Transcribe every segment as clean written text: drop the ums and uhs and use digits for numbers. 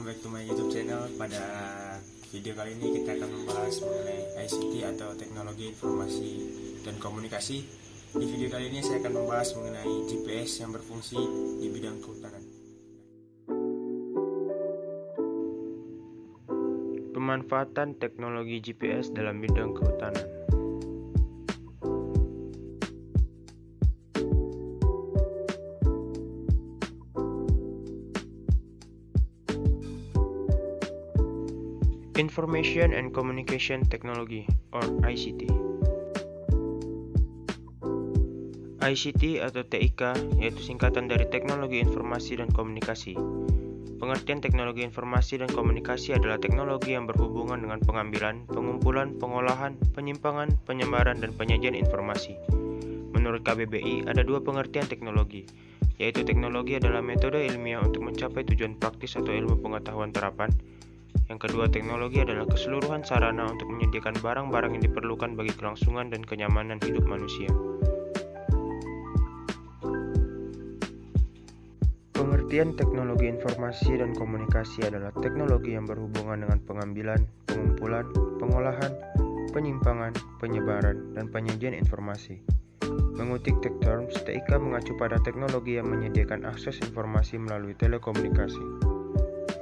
back to my YouTube channel. Pada video kali ini kita akan membahas mengenai ICT atau Teknologi Informasi dan Komunikasi. Di video kali ini saya akan membahas mengenai GPS yang berfungsi di bidang kehutanan. Pemanfaatan teknologi GPS dalam bidang kehutanan. Information and Communication Technology or ICT. ICT atau TIK yaitu singkatan dari Teknologi Informasi dan Komunikasi. Pengertian teknologi informasi dan komunikasi adalah teknologi yang berhubungan dengan pengambilan, pengumpulan, pengolahan, penyimpangan, penyebaran, dan penyajian informasi. Menurut KBBI, ada dua pengertian teknologi, yaitu teknologi adalah metode ilmiah untuk mencapai tujuan praktis atau ilmu pengetahuan terapan. Yang kedua, teknologi adalah keseluruhan sarana untuk menyediakan barang-barang yang diperlukan bagi kelangsungan dan kenyamanan hidup manusia. Pengertian teknologi informasi dan komunikasi adalah teknologi yang berhubungan dengan pengambilan, pengumpulan, pengolahan, penyimpangan, penyebaran, dan penyajian informasi. Mengutip Tech Terms, TIK mengacu pada teknologi yang menyediakan akses informasi melalui telekomunikasi.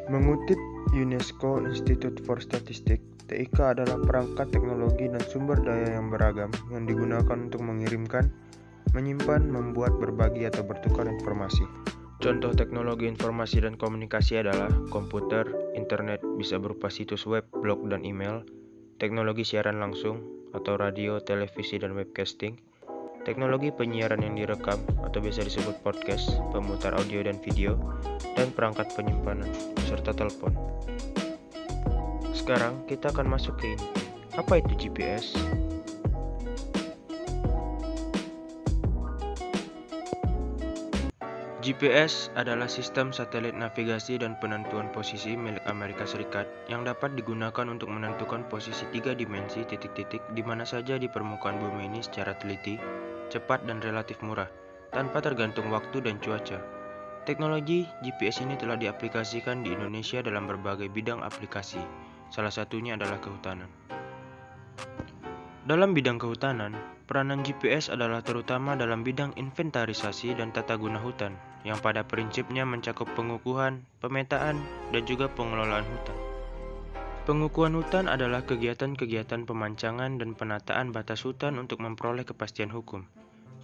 Mengutip UNESCO Institute for Statistics, TIK adalah perangkat teknologi dan sumber daya yang beragam yang digunakan untuk mengirimkan, menyimpan, membuat, berbagi, atau bertukar informasi. Contoh teknologi informasi dan komunikasi adalah komputer, internet, bisa berupa situs web, blog, dan email, teknologi siaran langsung atau radio, televisi, dan webcasting, teknologi penyiaran yang direkam atau biasa disebut podcast, pemutar audio dan video, dan perangkat penyimpanan, serta telepon. Sekarang kita akan masuk ke inti. Apa itu GPS? GPS adalah sistem satelit navigasi dan penentuan posisi milik Amerika Serikat yang dapat digunakan untuk menentukan posisi 3 dimensi titik-titik di mana saja di permukaan bumi ini secara teliti, cepat dan relatif murah, tanpa tergantung waktu dan cuaca. Teknologi GPS ini telah diaplikasikan di Indonesia dalam berbagai bidang aplikasi, salah satunya adalah kehutanan. Dalam bidang kehutanan, peranan GPS adalah terutama dalam bidang inventarisasi dan tata guna hutan, yang pada prinsipnya mencakup pengukuhan, pemetaan, dan juga pengelolaan hutan. Pengukuhan hutan adalah kegiatan-kegiatan pemancangan dan penataan batas hutan untuk memperoleh kepastian hukum,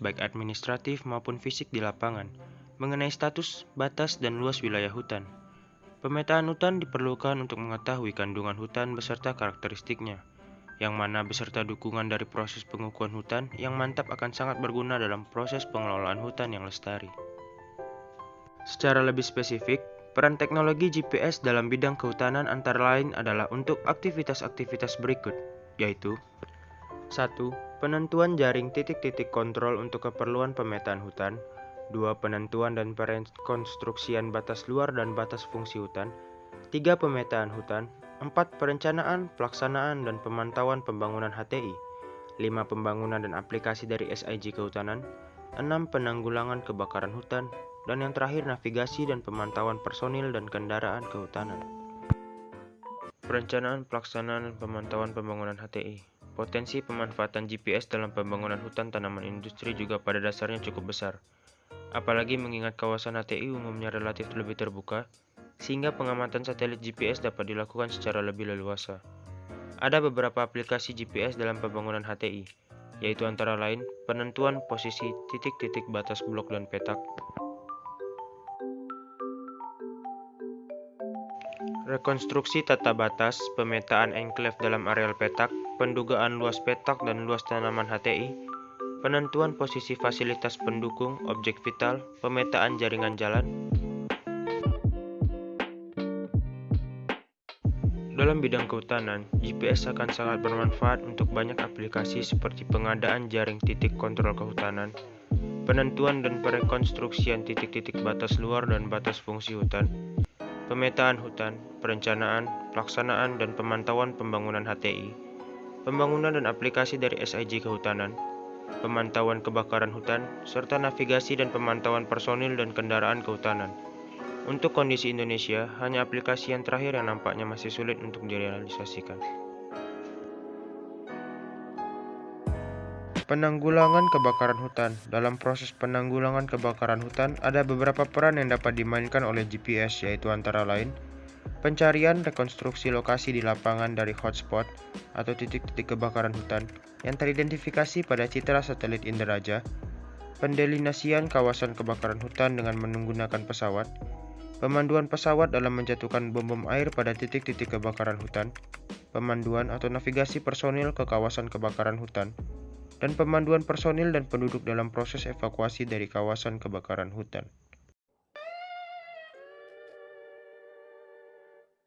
baik administratif maupun fisik di lapangan, mengenai status, batas, dan luas wilayah hutan. Pemetaan hutan diperlukan untuk mengetahui kandungan hutan beserta karakteristiknya, yang mana beserta dukungan dari proses pengukuhan hutan yang mantap akan sangat berguna dalam proses pengelolaan hutan yang lestari. Secara lebih spesifik, peran teknologi GPS dalam bidang kehutanan antara lain adalah untuk aktivitas-aktivitas berikut, yaitu 1. Penentuan jaring titik-titik kontrol untuk keperluan pemetaan hutan. 2. Penentuan dan perekonstruksian batas luar dan batas fungsi hutan. 3. Pemetaan hutan. 4. Perencanaan, pelaksanaan, dan pemantauan pembangunan HTI. 5. Pembangunan dan aplikasi dari SIG Kehutanan. 6. Penanggulangan kebakaran hutan. Dan yang terakhir, navigasi dan pemantauan personil dan kendaraan kehutanan. Perencanaan, pelaksanaan, dan pemantauan pembangunan HTI. Potensi pemanfaatan GPS dalam pembangunan hutan tanaman industri juga pada dasarnya cukup besar. Apalagi mengingat kawasan HTI umumnya relatif lebih terbuka, sehingga pengamatan satelit GPS dapat dilakukan secara lebih leluasa. Ada beberapa aplikasi GPS dalam pembangunan HTI, yaitu antara lain penentuan posisi titik-titik batas blok dan petak, rekonstruksi tata batas, pemetaan enklave dalam areal petak, pendugaan luas petak dan luas tanaman HTI, penentuan posisi fasilitas pendukung, objek vital, pemetaan jaringan jalan. Dalam bidang kehutanan, GPS akan sangat bermanfaat untuk banyak aplikasi seperti pengadaan jaring titik kontrol kehutanan, penentuan dan perekonstruksian titik-titik batas luar dan batas fungsi hutan, pemetaan hutan, perencanaan, pelaksanaan, dan pemantauan pembangunan HTI, pembangunan dan aplikasi dari SIG Kehutanan, pemantauan kebakaran hutan, serta navigasi dan pemantauan personil dan kendaraan kehutanan. Untuk kondisi Indonesia, hanya aplikasi yang terakhir yang nampaknya masih sulit untuk direalisasikan. Penanggulangan kebakaran hutan. Dalam proses penanggulangan kebakaran hutan, ada beberapa peran yang dapat dimainkan oleh GPS, yaitu antara lain pencarian rekonstruksi lokasi di lapangan dari hotspot atau titik-titik kebakaran hutan yang teridentifikasi pada citra satelit Inderaja, pendelinasian kawasan kebakaran hutan dengan menggunakan pesawat, pemanduan pesawat dalam menjatuhkan bom air pada titik-titik kebakaran hutan, pemanduan atau navigasi personil ke kawasan kebakaran hutan, dan pemanduan personil dan penduduk dalam proses evakuasi dari kawasan kebakaran hutan.